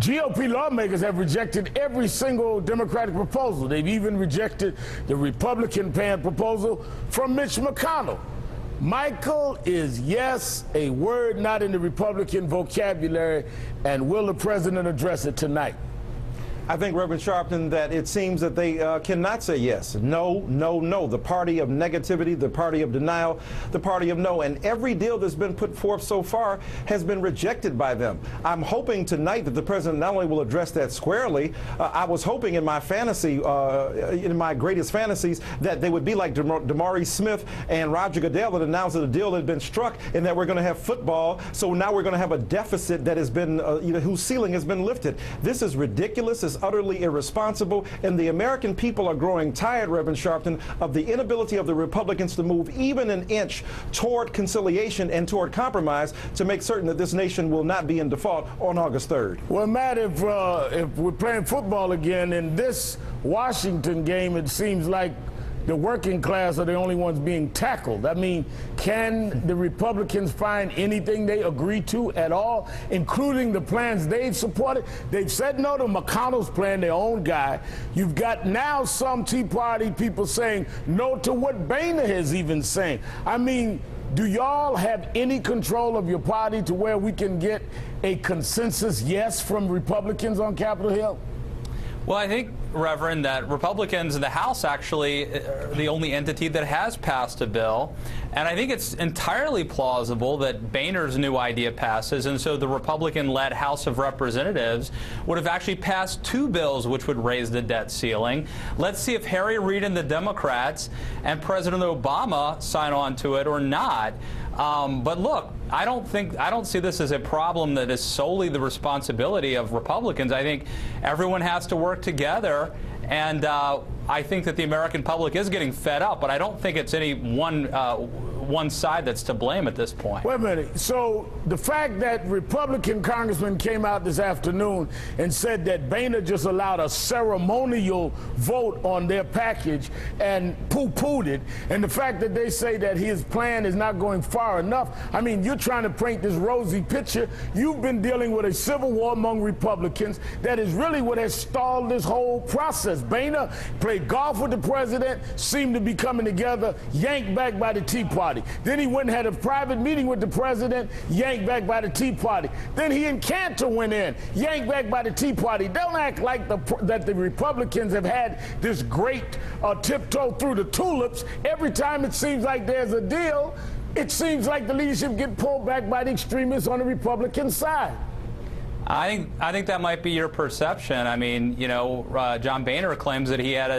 GOP lawmakers have rejected every single Democratic proposal. They've even rejected the Republican plan proposal from Mitch McConnell. Michael, is yes a word not in the Republican vocabulary, and will the president address it tonight? I think, Reverend Sharpton, that it seems that they cannot say yes. No, no, no. The party of negativity, the party of denial, the party of no. And every deal that's been put forth so far has been rejected by them. I'm hoping tonight that the president not only will address that squarely, I was hoping in my fantasy, in my greatest fantasies, that they would be like Damari Smith and Roger Goodell that announced that a deal had been struck and that we're going to have football. So now we're going to have a deficit that has been, whose ceiling has been lifted. This is ridiculous. It's utterly irresponsible, and the American people are growing tired, Reverend Sharpton, of the inability of the Republicans to move even an inch toward conciliation and toward compromise to make certain that this nation will not be in default on August 3rd. Well, Matt, if we're playing football again, in this Washington game, it seems like the working class are the only ones being tackled. I mean, can the Republicans find anything they agree to at all, including the plans they've supported? They've said no to McConnell's plan, their own guy. You've got now some Tea Party people saying no to what Boehner is even saying. I mean, do y'all have any control of your party to where we can get a consensus yes from Republicans on Capitol Hill? Well, I think, Reverend, that Republicans in the House actually are the only entity that has passed a bill. And I think it's entirely plausible that Boehner's new idea passes, and so the Republican-led House of Representatives would have actually passed 2 bills which would raise the debt ceiling. Let's see if Harry Reid and the Democrats and President Obama sign on to it or not. But look, I don't see this as a problem that is solely the responsibility of Republicans. I think everyone has to work together, and I think that the American public is getting fed up, but I don't think it's any one side that's to blame at this point. Wait a minute. So the fact that Republican congressmen came out this afternoon and said that Boehner just allowed a ceremonial vote on their package and poo-pooed it, and the fact that they say that his plan is not going far enough, I mean, you're trying to paint this rosy picture. You've been dealing with a civil war among Republicans that is really what has stalled this whole process. Boehner played golf with the president, seemed to be coming together, yanked back by the Tea Party. Then he went and had a private meeting with the president, yanked back by the Tea Party. Then he and Cantor went in, yanked back by the Tea Party. Don't act like that the Republicans have had this great tiptoe through the tulips. Every time it seems like there's a deal, it seems like the leadership get pulled back by the extremists on the Republican side. I think that might be your perception. I mean, John Boehner claims that he had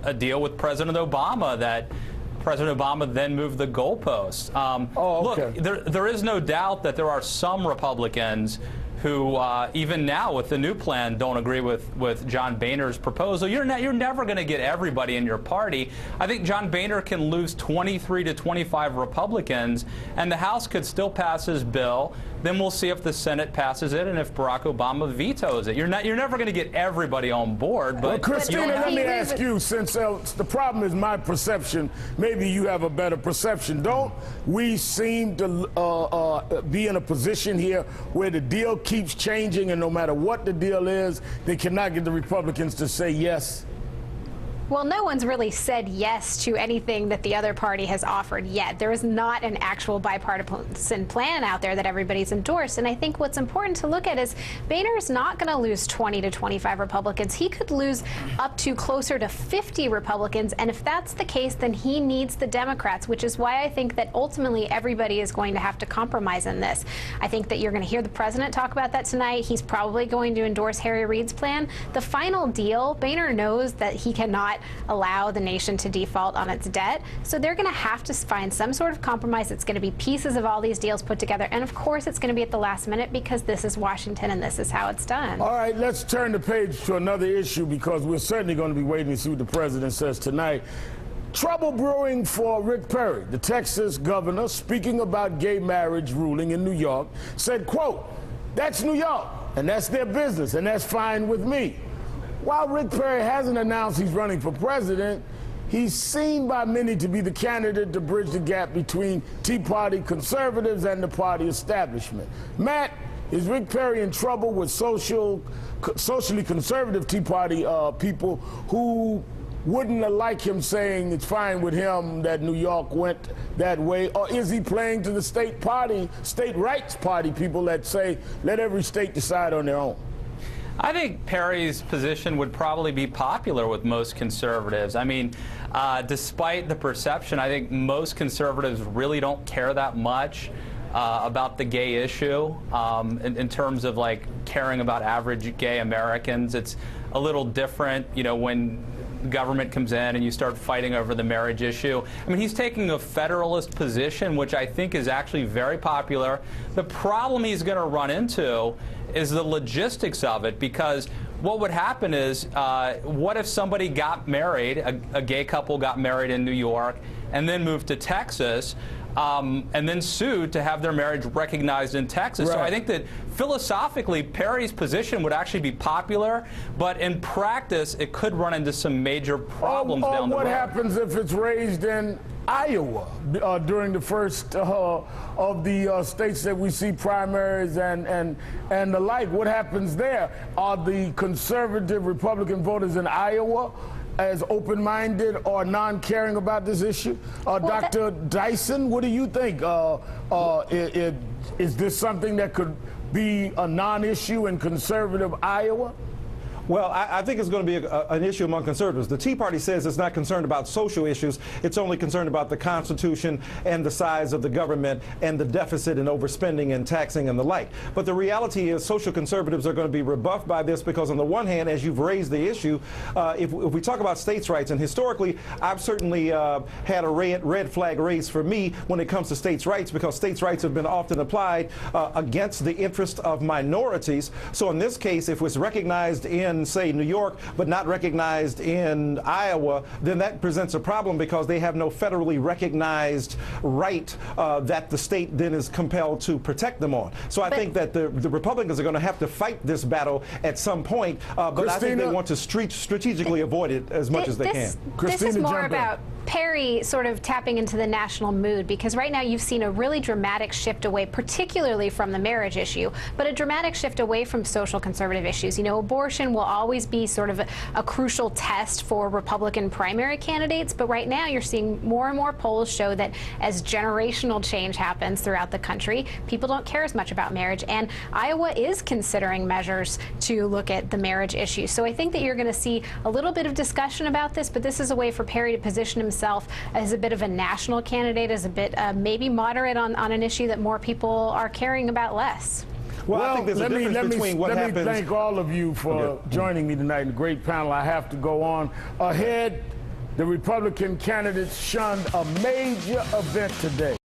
a deal with President Obama, that President Obama then moved the goalposts. Okay. Look, there is no doubt that there are some Republicans who, even now with the new plan, don't agree with John Boehner's proposal. You're never going to get everybody in your party. I think John Boehner can lose 23 to 25 Republicans, and the House could still pass his bill. Then we'll see if the Senate passes it and if Barack Obama vetoes it. You're never going to get everybody on board. But well, Christina, let me ask you, since the problem is my perception, maybe you have a better perception. Don't we seem to be in a position here where the deal keeps changing, and no matter what the deal is, they cannot get the Republicans to say yes? Well, no one's really said yes to anything that the other party has offered yet. There is not an actual bipartisan plan out there that everybody's endorsed. And I think what's important to look at is Boehner is not going to lose 20 to 25 Republicans. He could lose up to closer to 50 Republicans. And if that's the case, then he needs the Democrats, which is why I think that ultimately everybody is going to have to compromise in this. I think that you're going to hear the president talk about that tonight. He's probably going to endorse Harry Reid's plan. The final deal, Boehner knows that he cannot allow the nation to default on its debt. So they're going to have to find some sort of compromise. It's going to be pieces of all these deals put together. And of course, it's going to be at the last minute because this is Washington and this is how it's done. All right, let's turn the page to another issue because we're certainly going to be waiting to see what the president says tonight. Trouble brewing for Rick Perry, the Texas governor, speaking about gay marriage ruling in New York, said, quote, "That's New York, and that's their business, and that's fine with me." While Rick Perry hasn't announced he's running for president, he's seen by many to be the candidate to bridge the gap between Tea Party conservatives and the party establishment. Matt, Is Rick Perry in trouble with socially conservative Tea Party people who wouldn't like him saying it's fine with him that New York went that way? Or is he playing to the state rights party people that say, let every state decide on their own? I think Perry's position would probably be popular with most conservatives. I mean, despite the perception, I think most conservatives really don't care that much about the gay issue in terms of like caring about average gay Americans. It's a little different, you know, when government comes in and you start fighting over the marriage issue. I mean, he's taking a federalist position, which I think is actually very popular. The problem he's going to run into is the logistics of it, because what would happen is, what if somebody got married, a gay couple got married in New York and then moved to Texas, and then sued to have their marriage recognized in Texas? Right. So I think that philosophically, Perry's position would actually be popular, but in practice, it could run into some major problems down the road. What happens if it's raised in Iowa during the first of the states that we see primaries and the like? What happens there? Are the conservative Republican voters in Iowa as open-minded or non-caring about this issue? Dr. Dyson, what do you think? Is this something that could be a non-issue in conservative Iowa? Well, I think it's going to be an issue among conservatives. The Tea Party says it's not concerned about social issues. It's only concerned about the Constitution and the size of the government and the deficit and overspending and taxing and the like. But the reality is social conservatives are going to be rebuffed by this because, on the one hand, as you've raised the issue, if we talk about states' rights, and historically I've certainly had a red flag raised for me when it comes to states' rights, because states' rights have been often applied against the interest of minorities. So in this case, if it's recognized in, say, New York, but not recognized in Iowa, then that presents a problem because they have no federally recognized right that the state then is compelled to protect them on. So I think that the Republicans are going to have to fight this battle at some point, but Christina, I think they want to strategically avoid it as much as they can. This is more about Perry sort of tapping into the national mood, because right now you've seen a really dramatic shift away, particularly from the marriage issue, but a dramatic shift away from social conservative issues. You know, abortion will always be sort of a crucial test for Republican primary candidates, but right now you're seeing more and more polls show that as generational change happens throughout the country, people don't care as much about marriage, and Iowa is considering measures to look at the marriage issue. So I think that you're going to see a little bit of discussion about this, but this is a way for Perry to position himself as a bit of a national candidate, as a bit maybe moderate on an issue that more people are caring about less. Well, I think there's a difference between what happens. Let me thank all of you for joining me tonight in the great panel. I have to go on. Ahead, the Republican candidates shunned a major event today.